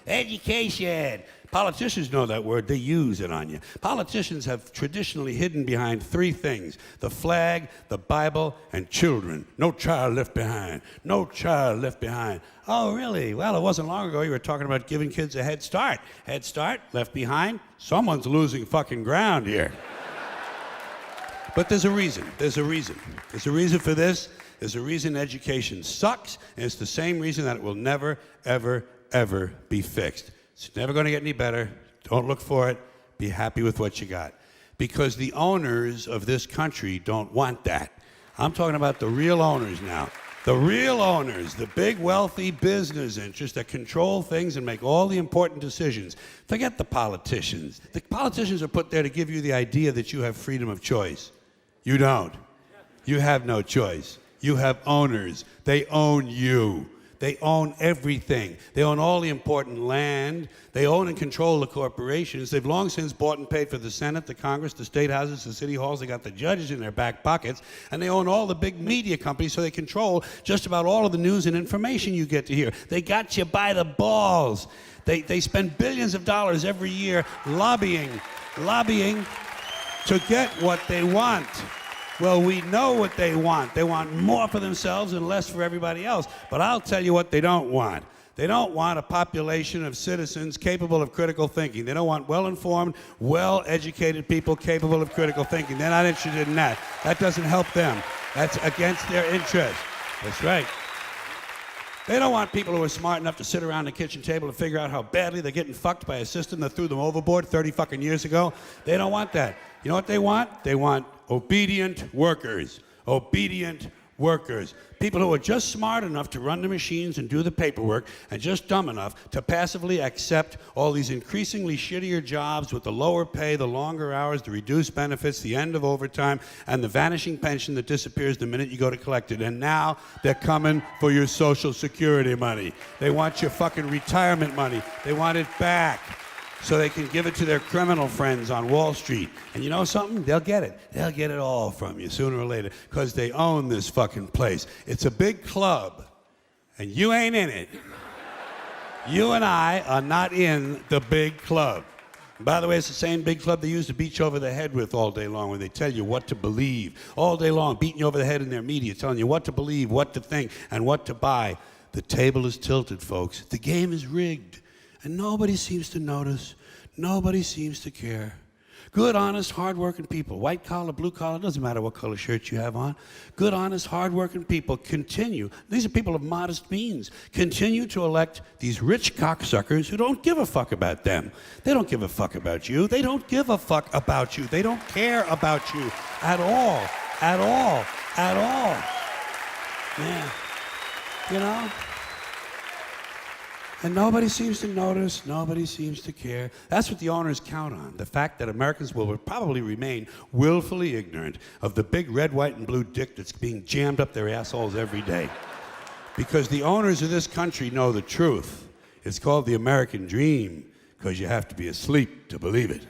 Education. Politicians know that word. They use it on you. Politicians have traditionally hidden behind three things: the flag, the Bible, and children. No child left behind. No child left behind. Oh, really? Well, it wasn't long ago you were talking about giving kids a head start. Head start, left behind. Someone's losing fucking ground here. But there's a reason. There's a reason. There's a reason for this. There's a reason education sucks, and it's the same reason that it will never, ever, ever be fixed. It's never going to get any better. Don't look for it. Be happy with what you got. Because the owners of this country don't want that. I'm talking about the real owners now. The real owners, the big wealthy business interests that control things and make all the important decisions. Forget the politicians. The politicians are put there to give you the idea that you have freedom of choice. You don't. You have no choice. You have owners. They own you. They own everything. They own all the important land. They own and control the corporations. They've long since bought and paid for the Senate, the Congress, the state houses, the city halls. They got the judges in their back pockets. And they own all the big media companies, so they control just about all of the news and information you get to hear. They got you by the balls. They spend billions of dollars every year lobbying to get what they want. Well, we know what they want. They want more for themselves and less for everybody else. But I'll tell you what they don't want. They don't want a population of citizens capable of critical thinking. They don't want well-informed, well-educated people capable of critical thinking. They're not interested in that. That doesn't help them. That's against their interest. That's right. They don't want people who are smart enough to sit around the kitchen table and figure out how badly they're getting fucked by a system that threw them overboard 30 fucking years ago. They don't want that. You know what they want? They want obedient workers. Obedient workers. People who are just smart enough to run the machines and do the paperwork, and just dumb enough to passively accept all these increasingly shittier jobs with the lower pay, the longer hours, the reduced benefits, the end of overtime, and the vanishing pension that disappears the minute you go to collect it. And now they're coming for your Social Security money. They want your fucking retirement money. They want it back, so they can give it to their criminal friends on Wall Street. And you know something? They'll get it. They'll get it all from you sooner or later, because they own this fucking place. It's a big club, and you ain't in it. You and I are not in the big club. And by the way, it's the same big club they use to beat you over the head with all day long, when they tell you what to believe. All day long, beating you over the head in their media, telling you what to believe, what to think, and what to buy. The table is tilted, folks. The game is rigged. And nobody seems to notice. Nobody seems to care. Good, honest, hard-working people, white collar, blue collar, doesn't matter what color shirt you have on. Good, honest, hard-working people continue. These are people of modest means. Continue to elect these rich cocksuckers who don't give a fuck about them. They don't give a fuck about you. They don't give a fuck about you. They don't care about you at all. At all. At all. Yeah. You know? And nobody seems to notice, nobody seems to care. That's what the owners count on, the fact that Americans will probably remain willfully ignorant of the big red, white, and blue dick that's being jammed up their assholes every day. Because the owners of this country know the truth. It's called the American dream, because you have to be asleep to believe it.